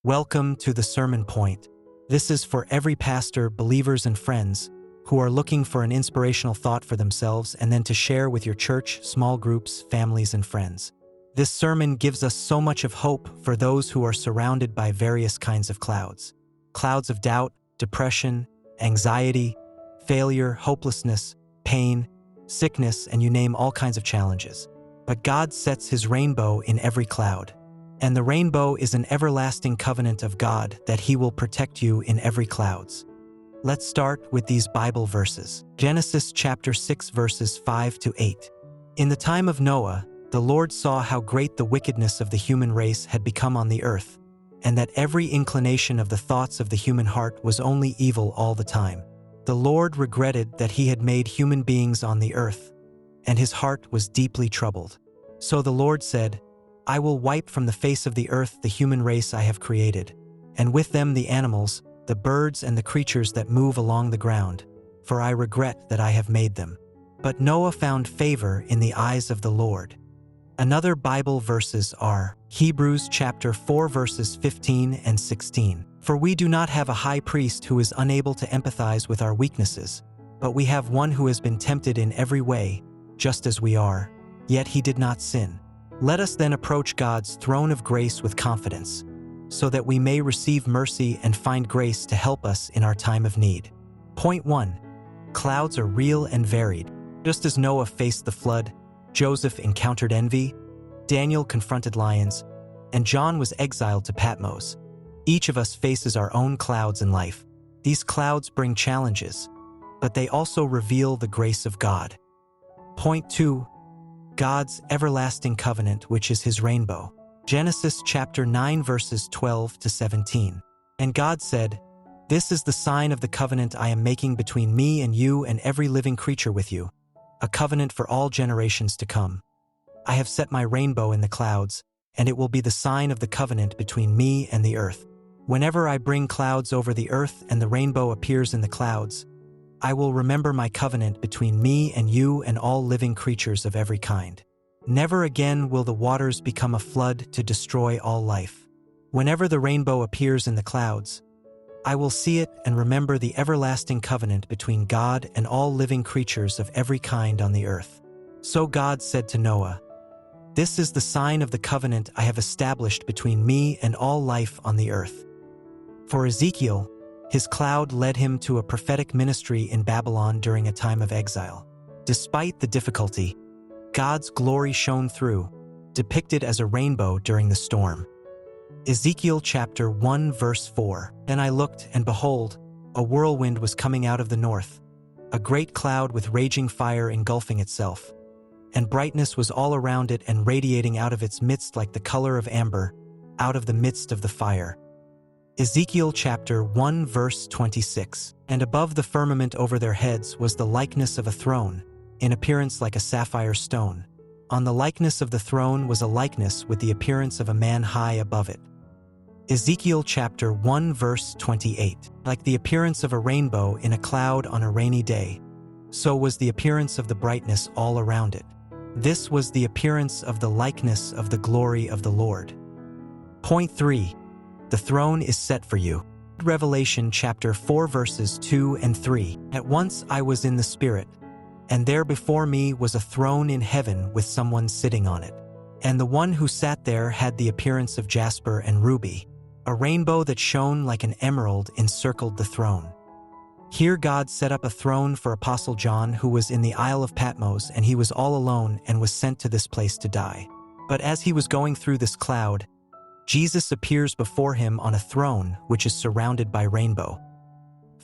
Welcome to the Sermon Point. This is for every pastor, believers, and friends who are looking for an inspirational thought for themselves and then to share with your church, small groups, families, and friends. This sermon gives us so much of hope for those who are surrounded by various kinds of clouds. Clouds of doubt, depression, anxiety, failure, hopelessness, pain, sickness, and you name all kinds of challenges. But God sets His rainbow in every cloud. And the rainbow is an everlasting covenant of God that He will protect you in every clouds. Let's start with these Bible verses. Genesis chapter 6 verses 5 to 8. In the time of Noah, the Lord saw how great the wickedness of the human race had become on the earth, and that every inclination of the thoughts of the human heart was only evil all the time. The Lord regretted that He had made human beings on the earth, and His heart was deeply troubled. So the Lord said, I will wipe from the face of the earth the human race I have created, and with them the animals, the birds, and the creatures that move along the ground, for I regret that I have made them. But Noah found favor in the eyes of the Lord. Another Bible verses are Hebrews chapter 4 verses 15 and 16. For we do not have a high priest who is unable to empathize with our weaknesses, but we have one who has been tempted in every way, just as we are, yet He did not sin. Let us then approach God's throne of grace with confidence, so that we may receive mercy and find grace to help us in our time of need. Point 1. Clouds are real and varied. Just as Noah faced the flood, Joseph encountered envy, Daniel confronted lions, and John was exiled to Patmos. Each of us faces our own clouds in life. These clouds bring challenges, but they also reveal the grace of God. Point 2. God's everlasting covenant, which is His rainbow. Genesis chapter 9 verses 12 to 17. And God said, This is the sign of the covenant I am making between me and you and every living creature with you, a covenant for all generations to come. I have set my rainbow in the clouds, and it will be the sign of the covenant between me and the earth. Whenever I bring clouds over the earth and the rainbow appears in the clouds, I will remember my covenant between me and you and all living creatures of every kind. Never again will the waters become a flood to destroy all life. Whenever the rainbow appears in the clouds, I will see it and remember the everlasting covenant between God and all living creatures of every kind on the earth. So God said to Noah, This is the sign of the covenant I have established between me and all life on the earth. For Ezekiel, his cloud led him to a prophetic ministry in Babylon during a time of exile. Despite the difficulty, God's glory shone through, depicted as a rainbow during the storm. Ezekiel chapter 1 verse 4. Then I looked, and behold, a whirlwind was coming out of the north, a great cloud with raging fire engulfing itself, and brightness was all around it and radiating out of its midst like the color of amber, out of the midst of the fire. Ezekiel chapter 1 verse 26. And above the firmament over their heads was the likeness of a throne, in appearance like a sapphire stone. On the likeness of the throne was a likeness with the appearance of a man high above it. Ezekiel chapter 1 verse 28. Like the appearance of a rainbow in a cloud on a rainy day, so was the appearance of the brightness all around it. This was the appearance of the likeness of the glory of the Lord. Point 3. The throne is set for you. Revelation chapter 4 verses 2 and 3. At once I was in the Spirit, and there before me was a throne in heaven with someone sitting on it. And the one who sat there had the appearance of jasper and ruby. A rainbow that shone like an emerald encircled the throne. Here God set up a throne for Apostle John, who was in the Isle of Patmos, and he was all alone and was sent to this place to die. But as he was going through this cloud, Jesus appears before him on a throne which is surrounded by rainbow.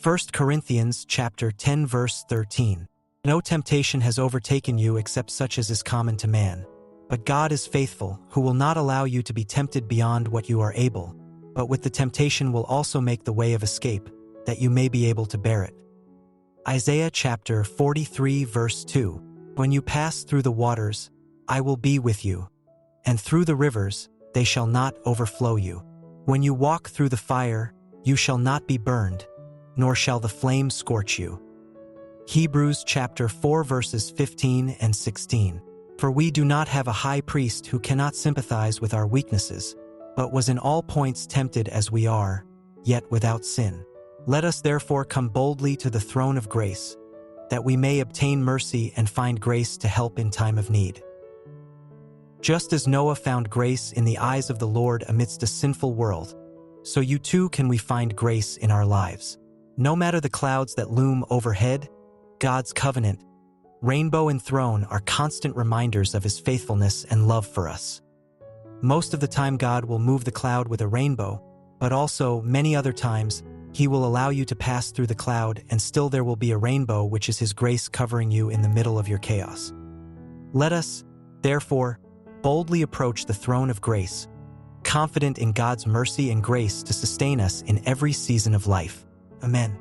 1 Corinthians chapter 10 verse 13. No temptation has overtaken you except such as is common to man. But God is faithful, who will not allow you to be tempted beyond what you are able, but with the temptation will also make the way of escape, that you may be able to bear it. Isaiah chapter 43 verse 2. When you pass through the waters, I will be with you, and through the rivers, they shall not overflow you. When you walk through the fire, you shall not be burned, nor shall the flame scorch you. Hebrews chapter 4 verses 15 and 16. For we do not have a high priest who cannot sympathize with our weaknesses, but was in all points tempted as we are, yet without sin. Let us therefore come boldly to the throne of grace, that we may obtain mercy and find grace to help in time of need. Just as Noah found grace in the eyes of the Lord amidst a sinful world, so you too can we find grace in our lives. No matter the clouds that loom overhead, God's covenant, rainbow and throne are constant reminders of His faithfulness and love for us. Most of the time God will move the cloud with a rainbow, but also many other times He will allow you to pass through the cloud and still there will be a rainbow, which is His grace covering you in the middle of your chaos. Let us, therefore, boldly approach the throne of grace, confident in God's mercy and grace to sustain us in every season of life. Amen.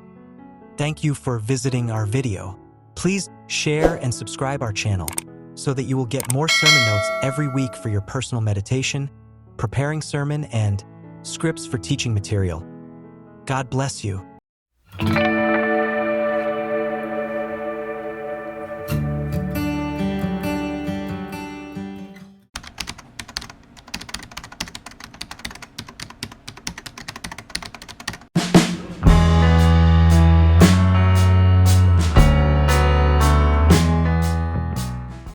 Thank you for visiting our video. Please share and subscribe our channel so that you will get more sermon notes every week for your personal meditation, preparing sermon, and scripts for teaching material. God bless you.